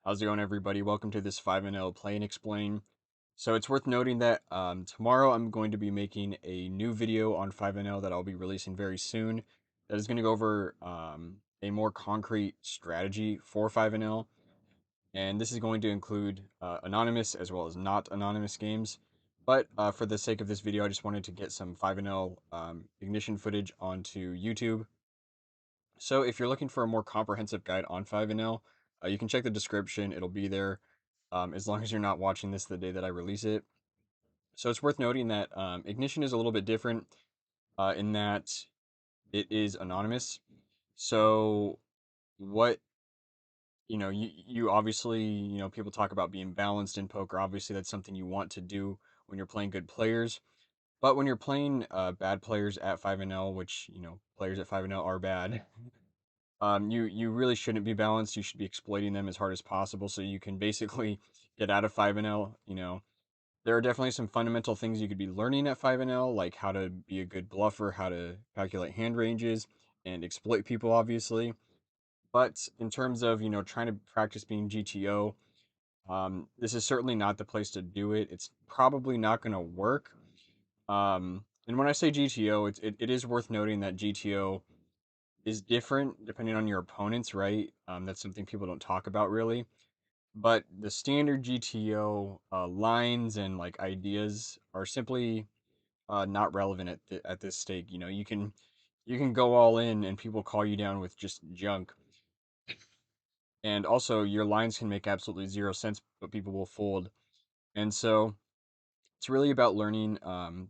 How's it going, everybody? Welcome to this 5NL Play and Explain. So it's worth noting that tomorrow I'm going to be making a new video on 5NL that I'll be releasing very soon. That is going to go over a more concrete strategy for 5NL, and this is going to include anonymous as well as not anonymous games. But for the sake of this video, I just wanted to get some 5NL ignition footage onto YouTube. So if you're looking for a more comprehensive guide on 5NL, you can check the description. It'll be there as long as you're not watching this the day that I release it. So it's worth noting that Ignition is a little bit different in that it is anonymous. So what, you obviously, people talk about being balanced in poker. Obviously, that's something you want to do when you're playing good players. But when you're playing bad players at 5NL, which, players at 5NL are bad, you really shouldn't be balanced. You should be exploiting them as hard as possible so you can basically get out of 5NL. There are definitely some fundamental things you could be learning at 5NL, like how to be a good bluffer, how to calculate hand ranges, and exploit people, obviously. But in terms of, trying to practice being GTO, this is certainly not the place to do it. It's probably not going to work. And when I say GTO, it is worth noting that GTO is different depending on your opponents, right? That's something people don't talk about really. But the standard GTO lines and like ideas are simply not relevant at this stake. You can go all in and people call you down with just junk. And also your lines can make absolutely zero sense, but people will fold. And so it's really about learning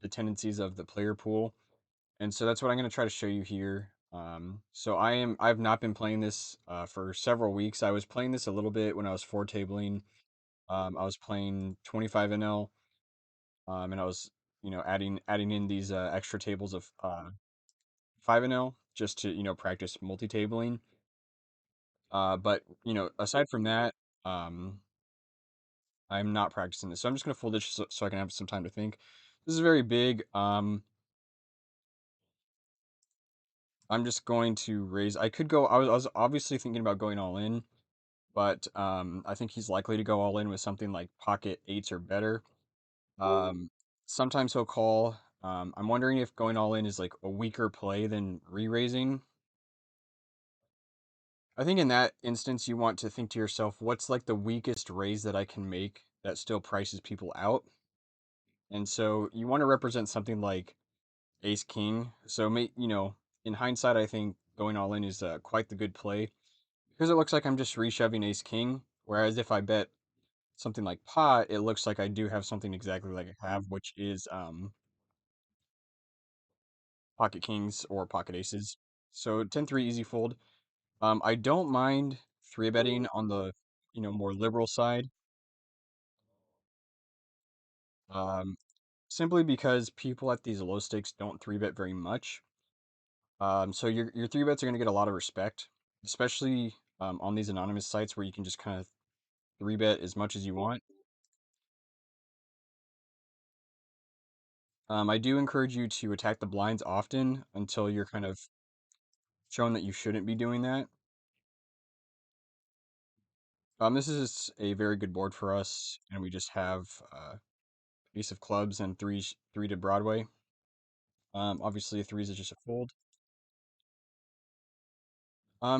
the tendencies of the player pool. And so that's what I'm going to try to show you here. So I've not been playing this for several weeks. I was playing this a little bit when I was four tabling. I was playing 25 NL, and I was adding in these extra tables of 5 NL just to practice multi-tabling. But aside from that, um, I'm not practicing this. So I'm just going to fold this so I can have some time to think. This is very big. I'm just going to raise. I could go. I was obviously thinking about going all in, but I think he's likely to go all in with something like pocket eights or better. Um, Sometimes he'll call. I'm wondering if going all in is like a weaker play than re-raising. I think in that instance, you want to think to yourself, what's like the weakest raise that I can make that still prices people out? And so you want to represent something like ace king. So, in hindsight, I think going all in is quite the good play because it looks like I'm just reshoving ace king. Whereas if I bet something like pot, it looks like I do have something exactly like I have, which is pocket kings or pocket aces. So 10-3 easy fold. I don't mind three betting on the more liberal side, um, simply because people at these low stakes don't three bet very much. So your three bets are going to get a lot of respect, especially on these anonymous sites where you can just kind of three bet as much as you want. I do encourage you to attack the blinds often until you're kind of shown that you shouldn't be doing that. This is a very good board for us, and we just have ace of clubs and three to Broadway. Obviously, threes is just a fold.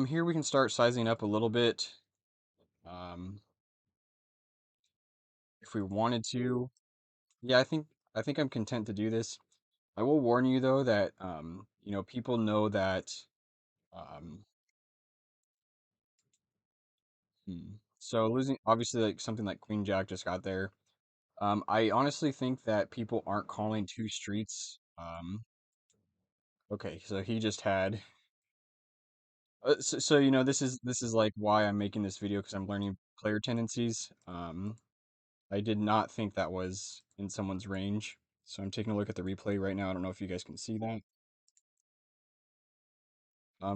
Here we can start sizing up a little bit. Um, if we wanted to, yeah, I think I'm content to do this. I will warn you though that people know that. Um, so losing obviously like something like Queen Jack just got there. I honestly think that people aren't calling two streets. Okay, so he just had. So this is like why I'm making this video because I'm learning player tendencies. I did not think that was in someone's range, so I'm taking a look at the replay right now. I don't know if you guys can see that.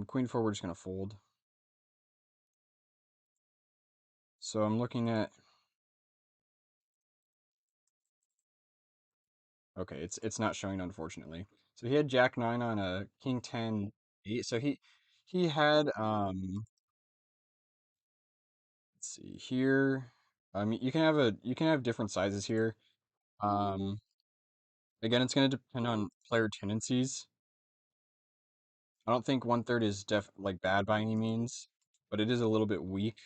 Queen four, we're just gonna fold. So I'm looking at. Okay, it's not showing unfortunately. So he had Jack 9 on a King 10 8. So he had see here. You can have different sizes here. Um, Again, it's going to depend on player tendencies. I don't think 1/3 is like bad by any means, but it is a little bit weak,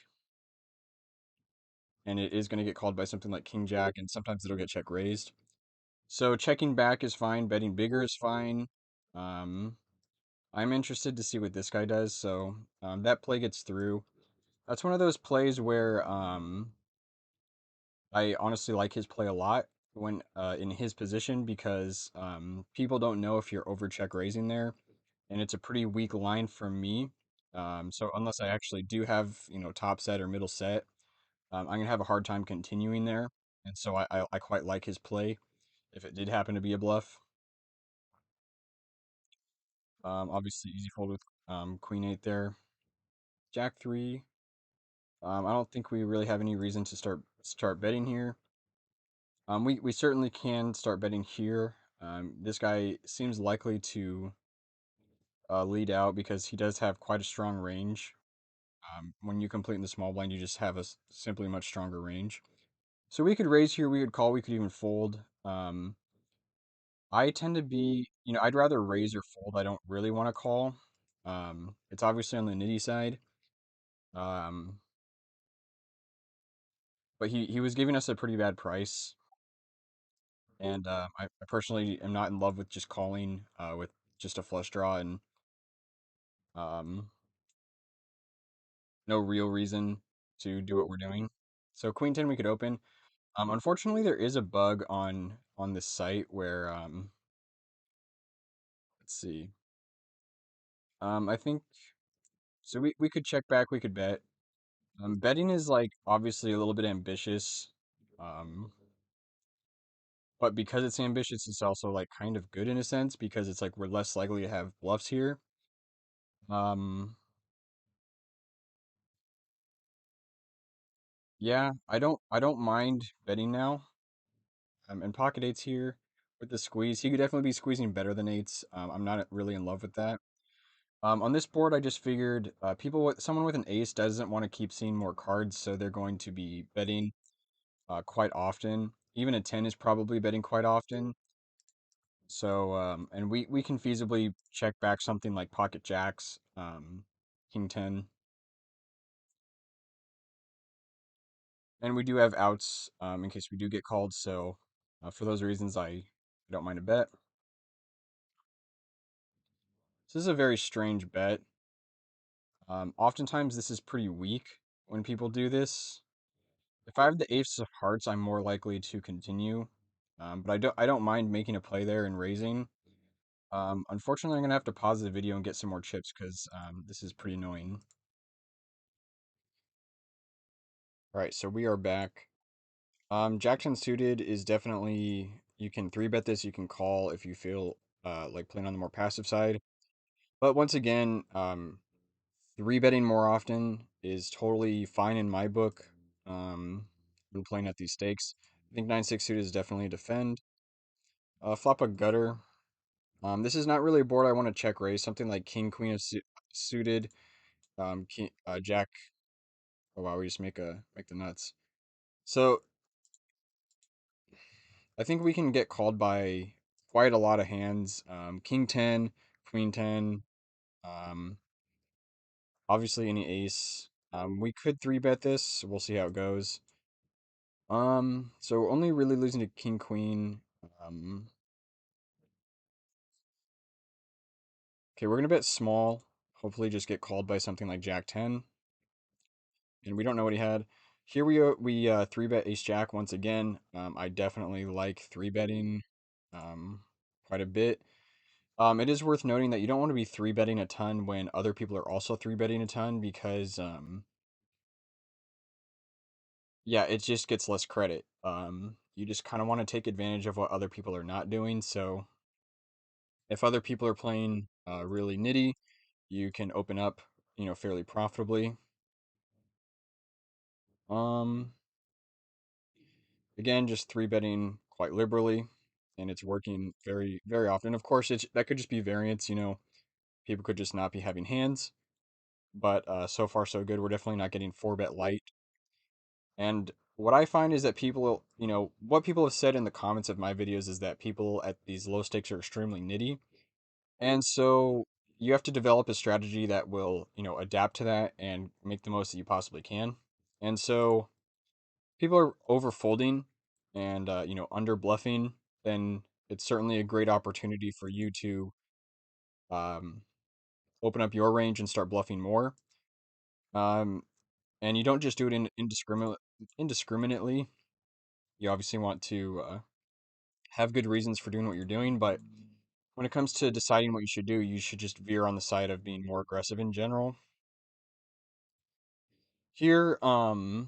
and it is going to get called by something like King Jack, and sometimes it'll get check raised. So checking back is fine, betting bigger is fine. Um, I'm interested to see what this guy does, so that play gets through. That's one of those plays where I honestly like his play a lot when in his position because people don't know if you're over check raising there, and it's a pretty weak line for me. So unless I actually do have top set or middle set, I'm gonna have a hard time continuing there, and so I quite like his play if it did happen to be a bluff. Obviously easy fold with Queen 8 there, Jack 3. I don't think we really have any reason to start betting here. We certainly can start betting here. This guy seems likely to lead out because he does have quite a strong range. When you complete in the small blind, you just have a simply much stronger range. So we could raise here, we could call, we could even fold. I tend to be, I'd rather raise or fold. I don't really want to call. It's obviously on the nitty side. Um, but he was giving us a pretty bad price. And I personally am not in love with just calling with just a flush draw and um, no real reason to do what we're doing. So Queen 10 we could open. Unfortunately, there is a bug on this site where let's see. I think so. We could check back. We could bet. Betting is like obviously a little bit ambitious, um, but because it's ambitious, it's also like kind of good in a sense because it's like we're less likely to have bluffs here. Um, yeah, I don't mind betting now. And pocket eights here with the squeeze. He could definitely be squeezing better than eights. I'm not really in love with that. On this board, I just figured someone with an ace doesn't want to keep seeing more cards, so they're going to be betting quite often. Even a 10 is probably betting quite often. So, and we can feasibly check back something like pocket jacks, king 10. And we do have outs in case we do get called, so for those reasons, I don't mind a bet. So this is a very strange bet. Oftentimes this is pretty weak when people do this. If I have the ace of hearts, I'm more likely to continue. But I don't mind making a play there and raising. Unfortunately, I'm gonna have to pause the video and get some more chips because this is pretty annoying. All right, so we are back. Jack 10 suited is definitely you can three bet this. You can call if you feel like playing on the more passive side. But once again, three betting more often is totally fine in my book. When playing at these stakes, I think 9-6 suited is definitely a defend. Flop a gutter. This is not really a board I want to check raise. Something like king queen of suited. Jack. Oh wow, we just make the nuts. So I think we can get called by quite a lot of hands. King 10, queen 10. Um, Obviously any ace. We could three bet this. We'll see how it goes. So only really losing to king queen. Okay, we're gonna bet small. Hopefully, just get called by something like Jack 10, and we don't know what he had. Here we three bet Ace Jack once again. I definitely like three betting, quite a bit. It is worth noting that you don't want to be three betting a ton when other people are also three betting a ton because yeah, it just gets less credit. You just kind of want to take advantage of what other people are not doing. So if other people are playing really nitty, you can open up, fairly profitably. Um, Again, just three betting quite liberally, and it's working very, very often. Of course, that could just be variance. People could just not be having hands, but so far so good. We're definitely not getting four bet light. And what I find is that people, what people have said in the comments of my videos is that people at these low stakes are extremely nitty. And so you have to develop a strategy that will, adapt to that and make the most that you possibly can. And so people are over folding and, under bluffing, then it's certainly a great opportunity for you to um, open up your range and start bluffing more. Um, and you don't just do it indiscriminately. You obviously want to have good reasons for doing what you're doing, but when it comes to deciding what you should do, you should just veer on the side of being more aggressive in general. Here, I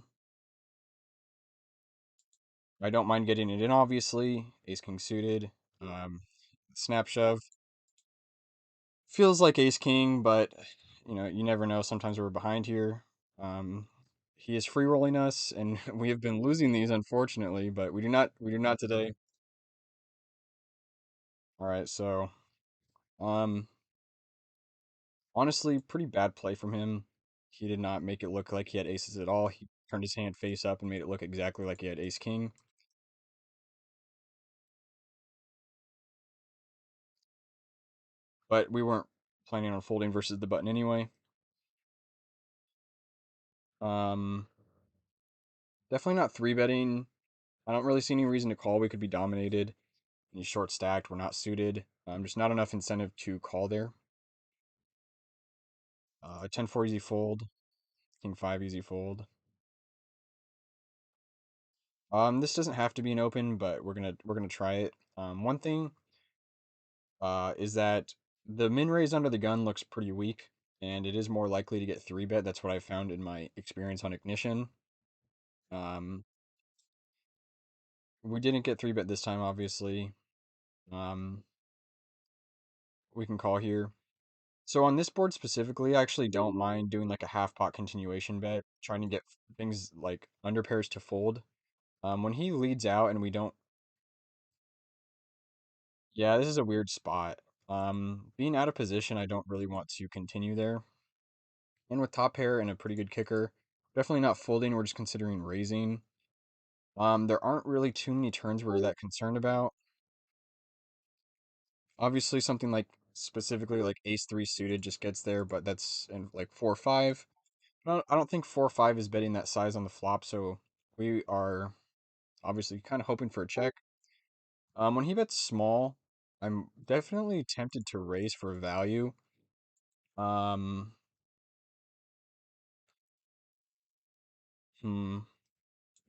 don't mind getting it in, obviously. Ace King suited. Um, Snap shove. Feels like Ace King, but you never know. Sometimes we're behind here. Um, he is free rolling us, and we have been losing these, unfortunately, but we do not today. All right, so um, honestly, pretty bad play from him. He did not make it look like he had aces at all. He turned his hand face up and made it look exactly like he had Ace King. But we weren't planning on folding versus the button anyway. Um, Definitely not three betting. I don't really see any reason to call. We could be dominated. He's short stacked. We're not suited. Just not enough incentive to call there. 10-4 easy fold. King 5 easy fold. This doesn't have to be an open, but we're gonna try it. One thing is that the min raise under the gun looks pretty weak, and it is more likely to get 3-bet. That's what I found in my experience on Ignition. Um, we didn't get 3-bet this time, obviously. Um, we can call here. So on this board specifically, I actually don't mind doing like a half pot continuation bet, trying to get things like under pairs to fold. When he leads out and we don't, yeah, this is a weird spot. Being out of position, I don't really want to continue there. And with top pair and a pretty good kicker, definitely not folding. We're just considering raising. There aren't really too many turns we're that concerned about. Obviously, something like specifically like ace three suited just gets there, but that's in like 4-5. I don't think 4-5 is betting that size on the flop, so we are obviously kind of hoping for a check. When he bets small, I'm definitely tempted to raise for value. Um, hmm.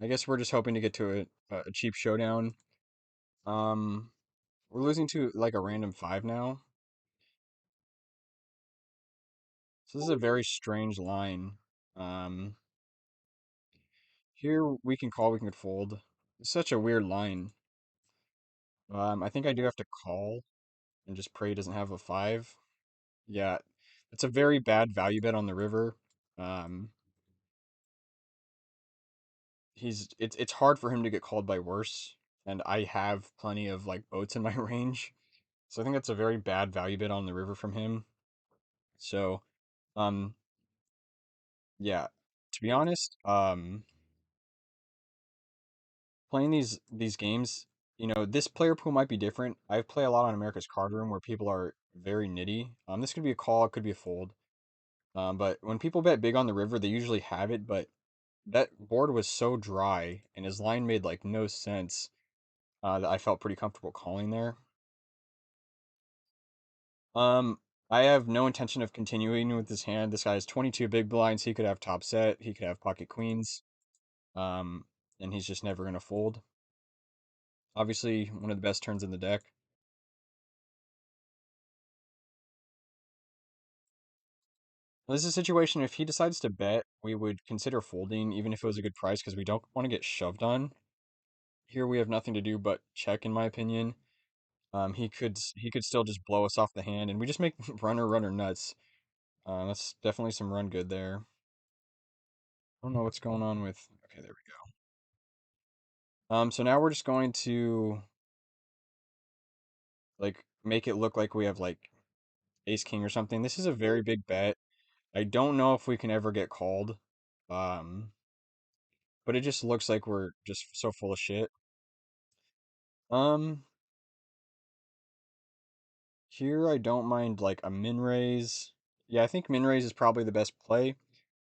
I guess we're just hoping to get to a cheap showdown. Um, we're losing to like a random 5 now. So this is a very strange line. Um, Here we can call, we can fold. It's such a weird line. I think I do have to call and just pray he doesn't have a 5. Yeah, it's a very bad value bet on the river. Um, it's hard for him to get called by worse, and I have plenty of like boats in my range, so I think that's a very bad value bet on the river from him. So, um, yeah, to be honest, playing these games, this player pool might be different. I play a lot on America's Card Room where people are very nitty. This could be a call, it could be a fold. But when people bet big on the river, they usually have it, but that board was so dry and his line made like no sense that I felt pretty comfortable calling there. Um, I have no intention of continuing with this hand. This guy has 22 big blinds. He could have top set. He could have pocket queens. Um, and he's just never gonna fold. Obviously, one of the best turns in the deck. This is a situation if he decides to bet, we would consider folding even if it was a good price because we don't want to get shoved on. Here we have nothing to do but check, in my opinion. He could still just blow us off the hand, and we just make runner nuts. That's definitely some run good there. I don't know what's going on with. Okay, there we go. So now we're just going to like make it look like we have like ace king or something. This is a very big bet. I don't know if we can ever get called. Um, but it just looks like we're just so full of shit. Um, Here I don't mind like a min raise. Yeah, I think min raise is probably the best play.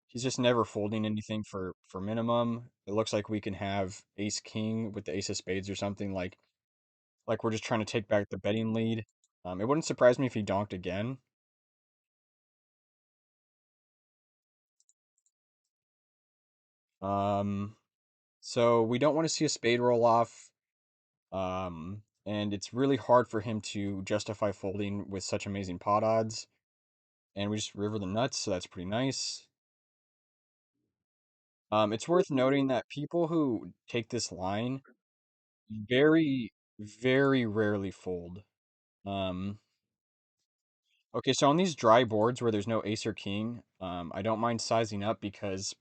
He's just never folding anything for minimum. It looks like we can have ace king with the ace of spades or something like we're just trying to take back the betting lead. It wouldn't surprise me if he donked again. Um, so we don't want to see a spade roll off. And it's really hard for him to justify folding with such amazing pot odds. And we just river the nuts, so that's pretty nice. It's worth noting that people who take this line very, very rarely fold. Um, okay, so on these dry boards where there's no ace or king, I don't mind sizing up because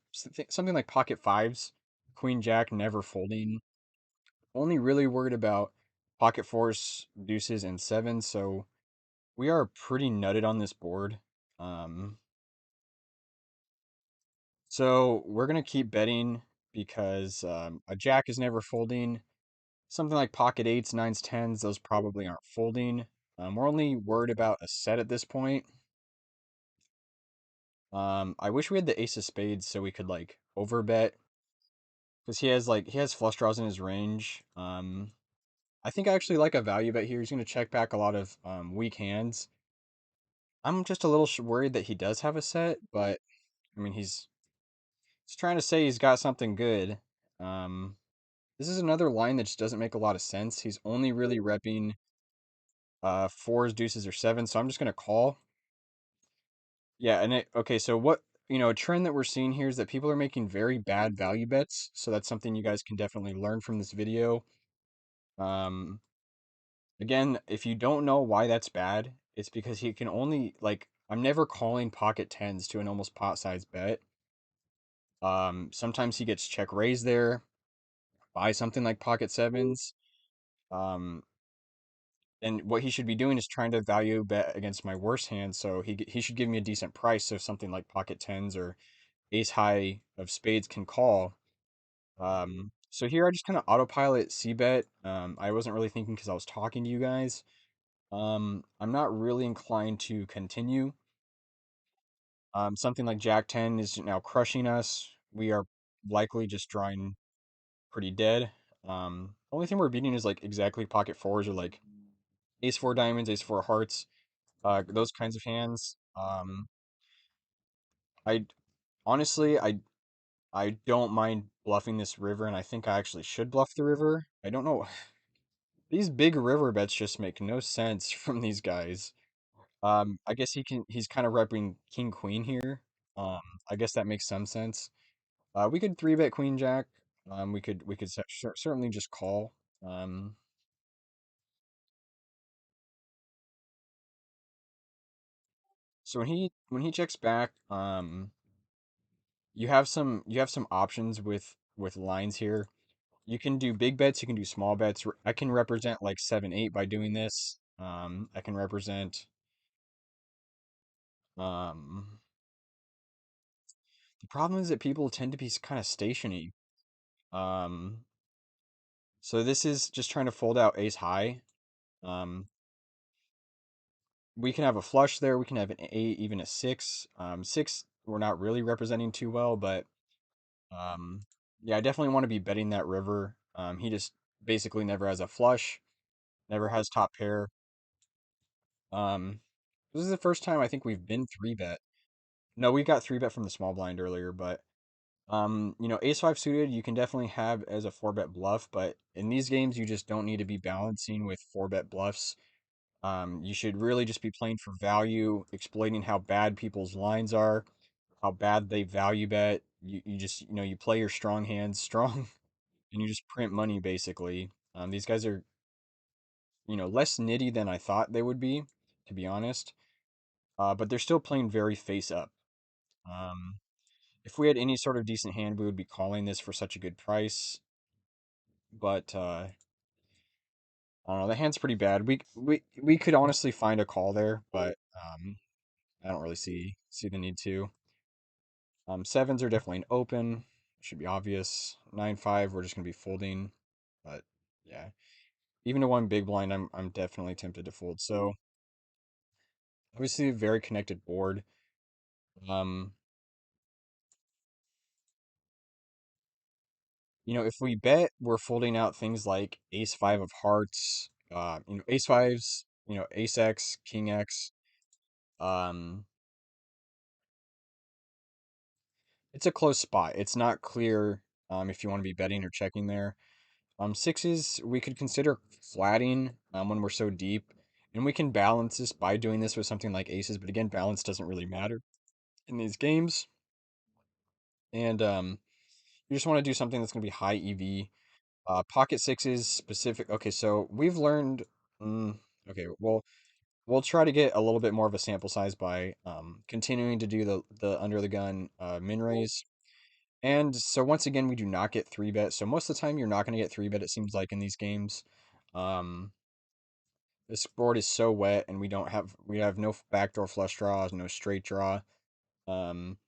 something like pocket fives, queen jack never folding. Only really worried about pocket fours, deuces, and sevens, so we are pretty nutted on this board. Um, so we're gonna keep betting because a jack is never folding. Something like pocket eights, nines, tens, those probably aren't folding. We're only worried about a set at this point. I wish we had the ace of spades so we could like overbet because he has flush draws in his range. I think I actually like a value bet here. He's gonna check back a lot of weak hands. I'm just a little worried that he does have a set, but I mean he's trying to say he's got something good. Um, this is another line that just doesn't make a lot of sense. He's only really repping fours, deuces, or sevens, so I'm just gonna call. Yeah, and okay, so a trend that we're seeing here is that people are making very bad value bets, so that's something you guys can definitely learn from this video. Um, Again, if you don't know why that's bad, it's because he can only like I'm never calling pocket tens to an almost pot size bet. Sometimes he gets check raised there by something like pocket sevens. Um, and what he should be doing is trying to value bet against my worst hand, so he should give me a decent price. So something like pocket tens or ace high of spades can call. So here I just kind of autopilot c bet. I wasn't really thinking because I was talking to you guys. I'm not really inclined to continue. Something like Jack 10 is now crushing us. We are likely just drawing pretty dead. Only thing we're beating is like exactly pocket fours or like ace four diamonds, ace four hearts, those kinds of hands. I honestly, I don't mind bluffing this river, and I think I actually should bluff the river. I don't know. These big river bets just make no sense from these guys. I guess he's kind of repping king queen here. Um, I guess that makes some sense. We could three bet queen jack. We could certainly just call. Um, so when he checks back, you have some options with lines here. You can do big bets, you can do small bets. I can represent like 7-8 by doing this. I can represent um the problem is that people tend to be kind of stationary. Um so this is just trying to fold out ace high. Um we can have a flush there, we can have an eight, even a six. Six we're not really representing too well, but um yeah, I definitely want to be betting that river. He just basically never has a flush, never has top pair. Um this is the first time I think we've been three bet. No, we got three bet from the small blind earlier, but ace five suited you can definitely have as a four bet bluff, but in these games you just don't need to be balancing with four bet bluffs. You should really just be playing for value, exploiting how bad people's lines are, how bad they value bet. You just you play your strong hands strong, and you just print money basically. These guys are less nitty than I thought they would be, to be honest. But they're still playing very face up. Um, if we had any sort of decent hand, we would be calling this for such a good price. But I don't know. The hand's pretty bad. We could honestly find a call there, but I don't really see the need to. Sevens are definitely an open. should be obvious. 9-5, we're just gonna be folding. But yeah, even to one big blind, I'm definitely tempted to fold. So obviously a very connected board. Um, if we bet, we're folding out things like ace five of hearts, ace fives, ace X, king X. Um, it's a close spot. It's not clear if you want to be betting or checking there. Sixes, we could consider flatting when we're so deep. And we can balance this by doing this with something like aces, but again, balance doesn't really matter in these games. And you just want to do something that's going to be high EV. Pocket sixes specific. Okay, so we've learned. Okay, well, we'll try to get a little bit more of a sample size by continuing to do the under the gun min raise. And so once again, we do not get three bet. So most of the time, you're not going to get three bet. It seems like in these games, um, this board is so wet, and we have no backdoor flush draws, no straight draw. Um,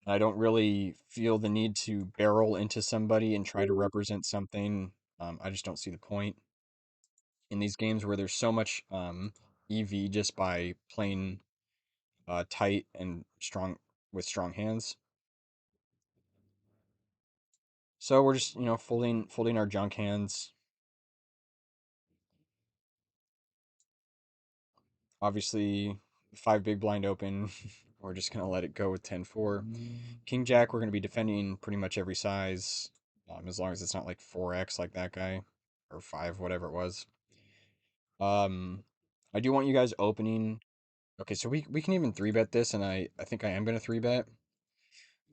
I don't really feel the need to barrel into somebody and try to represent something. I just don't see the point in these games where there's so much EV just by playing tight and strong with strong hands. So we're just folding our junk hands. Obviously, five big blind open. We're just gonna let it go with 10-4. King Jack, we're gonna be defending pretty much every size, as long as it's not like 4x like that guy, or five, whatever it was. Um, I do want you guys opening. Okay, so we can even three bet this, and I think I am gonna three bet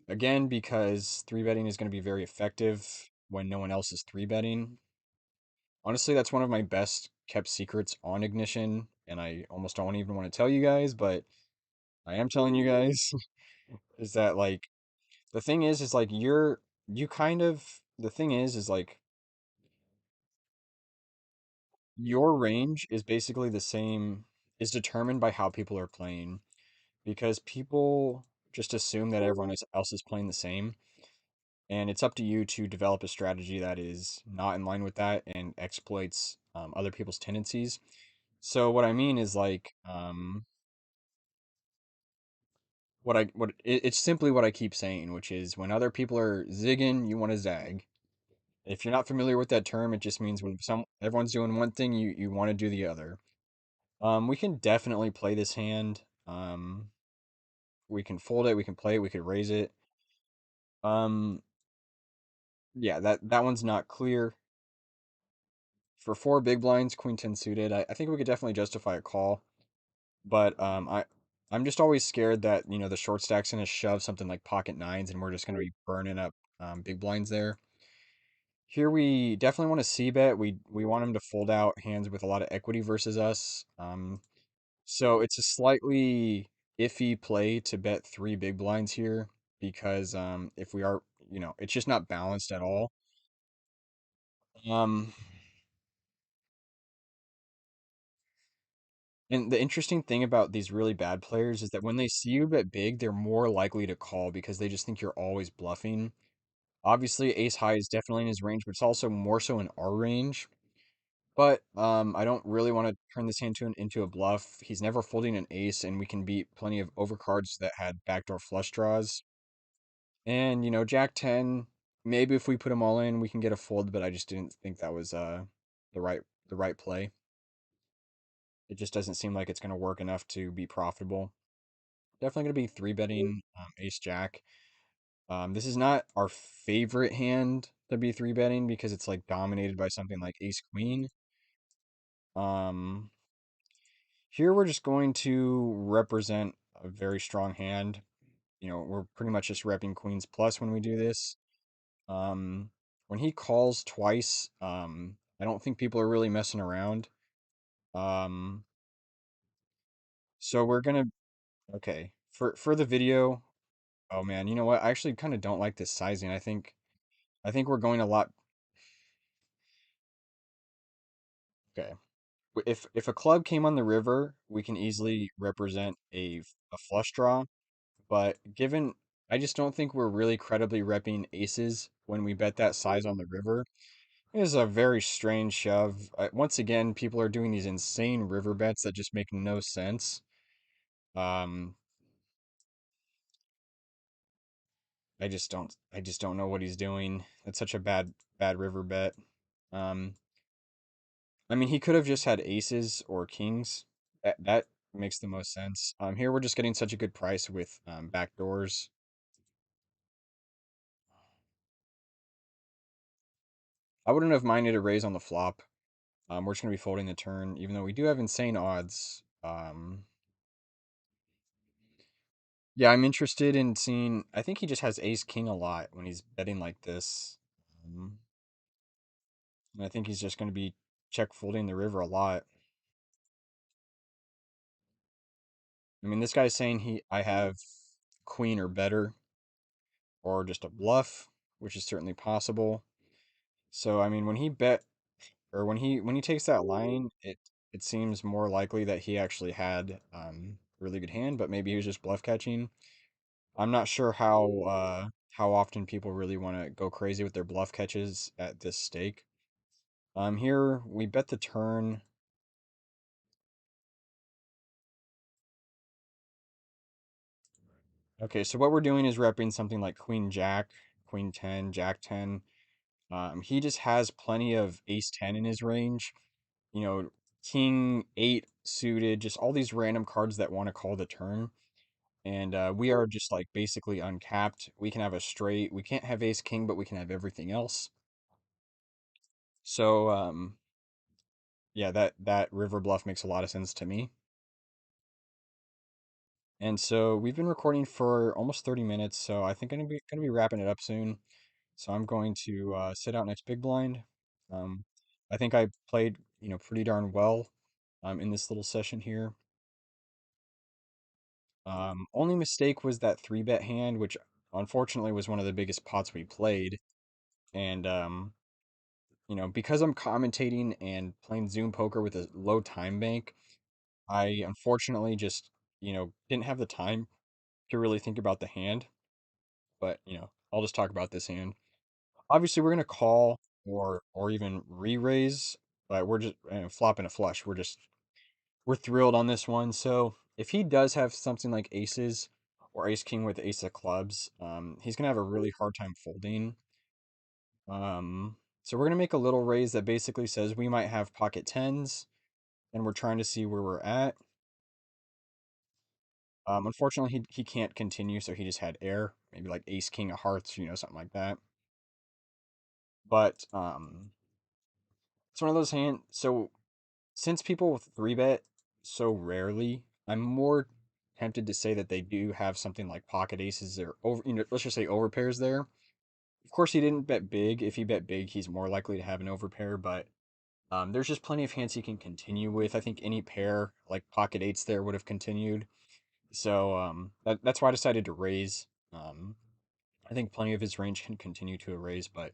again because three betting is gonna be very effective when no one else is three betting. Honestly, that's one of my best kept secrets on Ignition, and I almost don't even want to tell you guys, but I am telling you guys is that like the thing is like you kind of the thing is like your range is basically the same is determined by how people are playing because people just assume that else is playing the same, and it's up to you to develop a strategy that is not in line with that and exploits other people's tendencies. So what I mean is like it's simply what I keep saying, which is when other people are zigging, you want to zag. If you're not familiar with that term, it just means when everyone's doing one thing, you want to do the other. We can definitely play this hand. We can fold it, we can play it, we could raise it. Um, yeah, that one's not clear. For four big blinds, queen 10 suited, I think we could definitely justify a call. But I'm just always scared that, the short stack's gonna shove something like pocket nines and we're just gonna be burning up big blinds there. Here we definitely want to c bet. We want him to fold out hands with a lot of equity versus us. So it's a slightly iffy play to bet three big blinds here because if we are, it's just not balanced at all. Um, and the interesting thing about these really bad players is that when they see you bet big, they're more likely to call because they just think you're always bluffing. Obviously, ace high is definitely in his range, but it's also more so in our range. But I don't really want to turn this hand into a bluff. He's never folding an ace, and we can beat plenty of overcards that had backdoor flush draws. And Jack 10, maybe if we put them all in, we can get a fold, but I just didn't think that was the right the right play. It just doesn't seem like it's going to work enough to be profitable. Definitely going to be three betting ace jack. This is not our favorite hand to be three betting because it's like dominated by something like ace queen. Um, Here we're just going to represent a very strong hand. We're pretty much just repping queens plus when we do this. Um, when he calls twice, I don't think people are really messing around. Um, so we're gonna okay for the video. Oh man, you know what? I actually kind of don't like this sizing. I think we're going a lot. Okay, if a club came on the river, we can easily represent a flush draw. But given I just don't think we're really credibly repping aces when we bet that size on the river. It is a very strange shove. Once again, people are doing these insane river bets that just make no sense. Um, I just don't know what he's doing. That's such a bad river bet. Um, I mean, he could have just had aces or kings. That makes the most sense. Here we're just getting such a good price with back doors. I wouldn't have minded a raise on the flop. We're just gonna be folding the turn, even though we do have insane odds. Yeah, I'm interested in seeing. I think he just has ace king a lot when he's betting like this. Um, and I think he's just gonna be check folding the river a lot. I mean, this guy's saying I have queen or better, or just a bluff, which is certainly possible. So I mean, when he bet or when he takes that line, it seems more likely that he actually had a really good hand, but maybe he was just bluff catching. I'm not sure how often people really want to go crazy with their bluff catches at this stake. Here we bet the turn. Okay, so what we're doing is repping something like Queen Jack, Queen 10, Jack 10. He just has plenty of Ace 10 in his range. You know, King 8 suited, just all these random cards that want to call the turn. And we are just like basically uncapped. We can have a straight. We can't have Ace King, but we can have everything else. So yeah, that river bluff makes a lot of sense to me. And so we've been recording for almost 30 minutes, so I think I'm gonna be wrapping it up soon. So I'm going to sit out next big blind. Um, I think I played, pretty darn well in this little session here. Only mistake was that 3-bet hand, which unfortunately was one of the biggest pots we played. And because I'm commentating and playing Zoom poker with a low time bank, I unfortunately just, didn't have the time to really think about the hand. But, I'll just talk about this hand. Obviously, we're gonna call or even re-raise, but we're just flopping a flush. We're thrilled on this one. So if he does have something like aces or ace king with ace of clubs, he's gonna have a really hard time folding. So we're gonna make a little raise that basically says we might have pocket tens, and we're trying to see where we're at. Unfortunately, he can't continue, so he just had air, maybe like ace king of hearts, something like that. But it's one of those hand. So since people 3-bet so rarely, I'm more tempted to say that they do have something like pocket aces or over, let's just say overpairs there. Of course, he didn't bet big. If he bet big, he's more likely to have an overpair, but there's just plenty of hands he can continue with. I think any pair, like pocket eights there, would have continued. So that's why I decided to raise. Um, I think plenty of his range can continue to a raise, but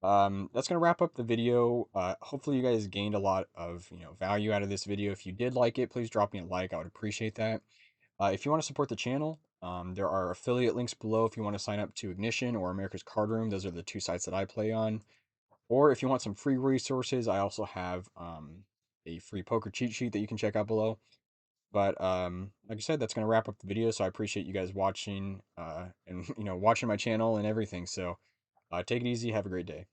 that's gonna wrap up the video. Hopefully you guys gained a lot of value out of this video. If you did like it, please drop me a like. I would appreciate that. If you want to support the channel, there are affiliate links below if you want to sign up to Ignition or America's Card Room. Those are the two sites that I play on. Or if you want some free resources, I also have a free poker cheat sheet that you can check out below. But like I said, that's gonna wrap up the video. So I appreciate you guys watching and watching my channel and everything. So take it easy. Have a great day.